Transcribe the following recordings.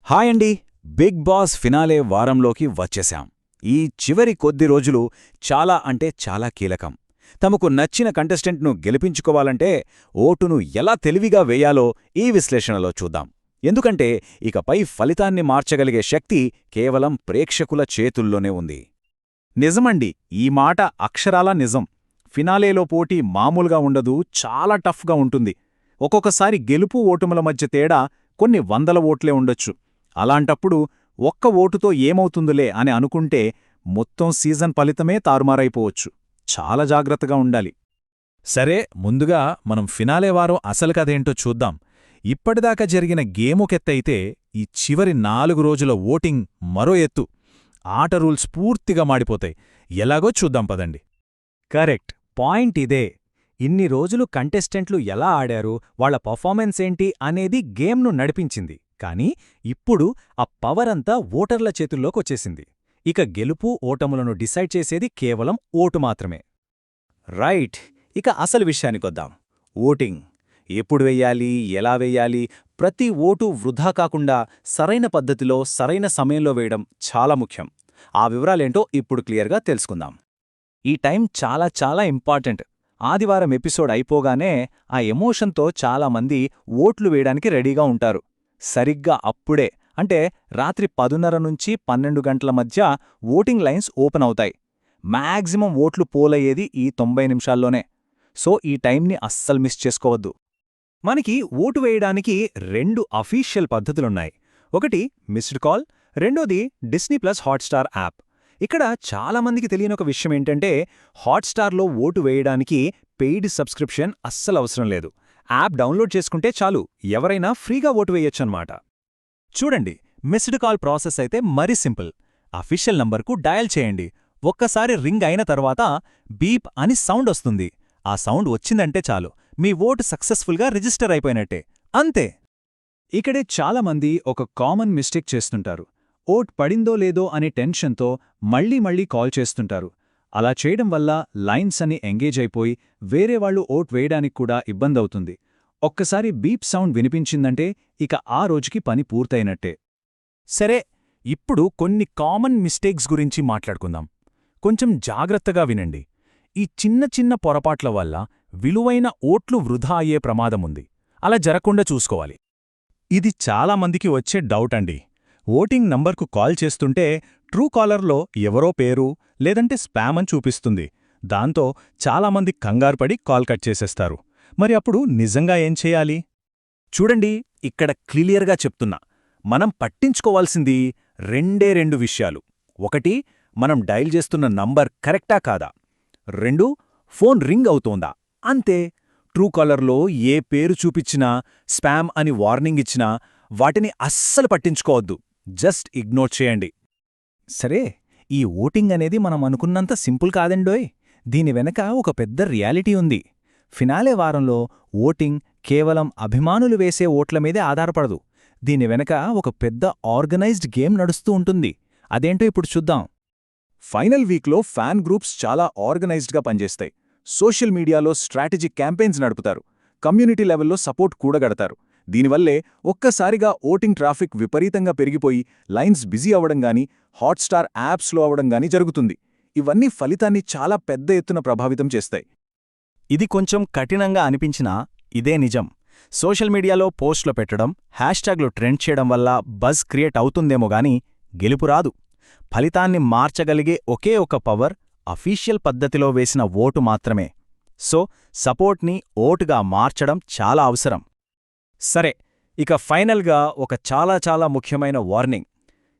Hi అండి. Bigg Boss finale వారంలోకి వచ్చేశాం. ఈ చివరి కొద్ది రోజులు చాలా అంటే చాలా కీలకం. తమకు నచ్చిన కంటెస్టెంట్ను గెలిపించుకోవాలంటే ఓటును ఎలా తెలివిగా వేయాలో ఈ విశ్లేషణలో చూద్దాం. ఎందుకంటే ఇకపై ఫలితాన్ని మార్చగలిగే శక్తి కేవలం ప్రేక్షకుల చేతుల్లోనే ఉంది. నిజమండి, ఈ మాట అక్షరాలా నిజం. ఫినాలేలో పోటీ మామూలుగా ఉండదు, చాలా టఫ్గా ఉంటుంది. ఒక్కొక్కసారి గెలుపు ఓటముల మధ్య తేడా కొన్ని వందల ఓట్లే ఉండొచ్చు. అలాంటప్పుడు ఒక్క ఓటుతో ఏమవుతుందులే అని అనుకుంటే మొత్తం సీజన్ ఫలితమే తారుమారైపోవచ్చు. చాలా జాగ్రత్తగా ఉండాలి. సరే, ముందుగా మనం ఫినాలే వారం అసలు కథేంటో చూద్దాం. ఇప్పటిదాకా జరిగిన గేముకెత్తైతే ఈ చివరి 4 రోజుల ఓటింగ్ మరో ఎత్తు. ఆట రూల్స్ పూర్తిగా మాడిపోతాయి. ఎలాగో చూద్దాం పదండి. కరెక్ట్, పాయింట్ ఇదే. ఇన్ని రోజులు కంటెస్టెంట్లు ఎలా ఆడారు, వాళ్ల పర్ఫార్మెన్స్ ఏంటి అనేది గేమ్ను నడిపించింది. కానీ ఇప్పుడు ఆ పవరంతా ఓటర్ల చేతుల్లోకొచ్చేసింది. ఇక గెలుపు ఓటములను డిసైడ్ చేసేది కేవలం ఓటు మాత్రమే. రైట్, ఇక అసలు విషయానికొద్దాం. ఓటింగ్ ఎప్పుడు వెయ్యాలి, ఎలా వెయ్యాలి, ప్రతి ఓటు వృధా కాకుండా సరైన పద్ధతిలో సరైన సమయంలో వేయడం చాలా ముఖ్యం. ఆ వివరాలేంటో ఇప్పుడు క్లియర్గా తెలుసుకుందాం. ఈ టైం చాలా చాలా ఇంపార్టెంట్. ఆదివారం ఎపిసోడ్ అయిపోగానే ఆ ఎమోషన్తో చాలామంది ఓట్లు వేయడానికి రెడీగా ఉంటారు. సరిగ్గా అప్పుడే, అంటే రాత్రి 10:30 నుంచి 12 గంటల మధ్య ఓటింగ్ లైన్స్ ఓపెన్ అవుతాయి. మ్యాక్సిమం ఓట్లు పోలయ్యేది ఈ 90 నిమిషాల్లోనే. సో ఈ టైంని అస్సలు మిస్ చేసుకోవద్దు. మనకి ఓటు వేయడానికి 2 అఫీషియల్ పద్ధతులున్నాయి. ఒకటి మిస్డ్ కాల్, రెండోది డిస్నీ ప్లస్ హాట్స్టార్ యాప్. ఇక్కడ చాలామందికి తెలియనొక విషయమేంటంటే, హాట్స్టార్లో ఓటు వేయడానికి పెయిడ్ సబ్స్క్రిప్షన్ అస్సలు అవసరం లేదు. యాప్ డౌన్లోడ్ చేసుకుంటే చాలు, ఎవరైనా ఫ్రీగా ఓటు వేయొచ్చన్నమాట. చూడండి, మిస్డ్ కాల్ ప్రాసెస్ అయితే మరీ సింపుల్. అఫీషియల్ నంబర్కు డయల్ చేయండి. ఒక్కసారి రింగ్ అయిన తర్వాత బీప్ అని సౌండ్ వస్తుంది. ఆ సౌండ్ వచ్చిందంటే చాలు, మీ ఓటు సక్సెస్ఫుల్గా రిజిస్టర్ అయిపోయినట్టే. అంతే. ఇక్కడే చాలామంది ఒక కామన్ మిస్టేక్ చేస్తుంటారు. ఓట్ పడిందో లేదో అనే టెన్షన్తో మళ్లీ కాల్ చేస్తుంటారు. అలా చేయడం వల్ల లైన్స్ అని ఎంగేజ్ అయిపోయి వేరేవాళ్లు ఓట్ వేయడానికి కూడా ఇబ్బందవుతుంది. ఒక్కసారి బీప్ సౌండ్ వినిపించిందంటే ఇక ఆ రోజుకి పని పూర్తయినట్టే. సరే, ఇప్పుడు కొన్ని కామన్ మిస్టేక్స్ గురించి మాట్లాడుకుందాం. కొంచెం జాగ్రత్తగా వినండి. ఈ చిన్న చిన్న పొరపాట్ల వల్ల విలువైన ఓట్లు వృధా అయ్యే ప్రమాదముంది. అలా జరగకుండా చూసుకోవాలి. ఇది చాలామందికి వచ్చే డౌట్ అండి. ఓటింగ్ నంబర్కు కాల్ చేస్తుంటే ట్రూ కాలర్లో ఎవరో పేరు లేదంటే స్పామ్ అని చూపిస్తుంది. దాంతో చాలామంది కంగారుపడి కాల్ కట్ చేసేస్తారు. మరి అప్పుడు నిజంగా ఏం చేయాలి? చూడండి, ఇక్కడ క్లియర్గా చెప్తున్నా. మనం పట్టించుకోవాల్సింది రెండు విషయాలు. ఒకటి, మనం డయల్ చేస్తున్న నంబర్ కరెక్టా కాదా. 2, ఫోన్ రింగ్ అవుతోందా. అంతే. ట్రూ కాలర్లో ఏ పేరు చూపించినా, స్పామ్ అని వార్నింగ్ ఇచ్చినా వాటిని అస్సలు పట్టించుకోవద్దు. జస్ట్ ఇగ్నోర్ చేయండి. సరే, ఈ ఓటింగ్ అనేది మనం అనుకున్నంత సింపుల్ కాదండోయ్. దీని వెనక ఒక పెద్ద రియాలిటీ ఉంది. ఫినాలే వారంలో ఓటింగ్ కేవలం అభిమానులు వేసే ఓట్ల మీదే ఆధారపడదు. దీని వెనక ఒక పెద్ద ఆర్గనైజ్డ్ గేమ్ నడుస్తూ ఉంటుంది. అదేంటో ఇప్పుడు చూద్దాం. ఫైనల్ వీక్లో ఫ్యాన్ గ్రూప్స్ చాలా ఆర్గనైజ్డ్గా పనిచేస్తాయి. సోషల్ మీడియాలో స్ట్రాటజిక్ క్యాంపెయిన్స్ నడుపుతారు. కమ్యూనిటీ లెవెల్లో సపోర్ట్ కూడగడతారు. దీనివల్లే ఒక్కసారిగా ఓటింగ్ ట్రాఫిక్ విపరీతంగా పెరిగిపోయి లైన్స్ బిజీ అవ్వడంగానీ, హాట్స్టార్ యాప్ స్లో అవ్వడంగానీ జరుగుతుంది. ఇవన్నీ ఫలితాన్ని చాలా పెద్ద ఎత్తున ప్రభావితం చేస్తాయి. ఇది కొంచెం కఠినంగా అనిపించినా ఇదే నిజం. సోషల్ మీడియాలో పోస్టులు పెట్టడం, హ్యాష్ట్యాగ్లు ట్రెండ్ చేయడం వల్ల బజ్ క్రియేట్ అవుతుందేమో గానీ గెలుపు రాదు. ఫలితాన్ని మార్చగలిగే ఒకే ఒక పవర్ అఫీషియల్ పద్ధతిలో వేసిన ఓటు మాత్రమే. సో సపోర్ట్ని ఓటుగా మార్చడం చాలా అవసరం. సరే, ఇక ఫైనల్గా ఒక చాలా ముఖ్యమైన వార్నింగ్.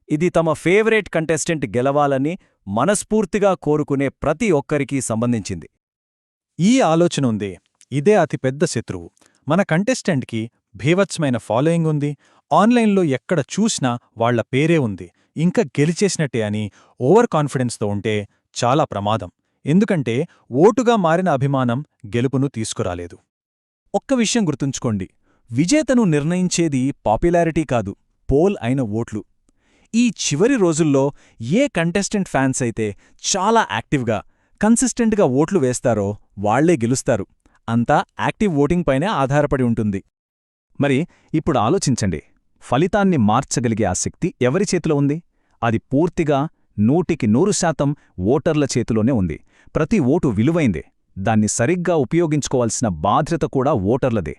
ఇది తమ ఫేవరెట్ కంటెస్టెంట్ గెలవాలని మనస్ఫూర్తిగా కోరుకునే ప్రతి ఒక్కరికీ సంబంధించింది. ఈ ఆలోచన ఉంది, ఇదే అతిపెద్ద శత్రువు. మన కంటెస్టెంట్కి భీవత్సమైన ఫాలోయింగ్ ఉంది. ఆన్లైన్లో ఎక్కడ చూసినా వాళ్ల పేరే ఉంది. ఇంకా గెలిచేసినట్టే అని ఓవర్ కాన్ఫిడెన్స్తో ఉంటే చాలా ప్రమాదం. ఎందుకంటే ఓటుగా మారిన అభిమానం గెలుపును తీసుకురాలేదు. ఒక్క విషయం గుర్తుంచుకోండి, విజేతను నిర్ణయించేది పాపులారిటీ కాదు, పోల్ అయిన ఓట్లు. ఈ చివరి రోజుల్లో ఏ కంటెస్టెంట్ ఫ్యాన్స్ అయితే చాలా యాక్టివ్గా, కన్సిస్టెంట్గా ఓట్లు వేస్తారో వాళ్లే గెలుస్తారు. అంతా యాక్టివ్ ఓటింగ్ పైనే ఆధారపడి ఉంటుంది. మరి ఇప్పుడు ఆలోచించండి, ఫలితాన్ని మార్చగలిగే ఆ శక్తి ఎవరి చేతిలో ఉంది? అది పూర్తిగా 100% ఓటర్ల చేతిలోనే ఉంది. ప్రతి ఓటు విలువైందే. దాన్ని సరిగ్గా ఉపయోగించుకోవాల్సిన బాధ్యత కూడా ఓటర్లదే.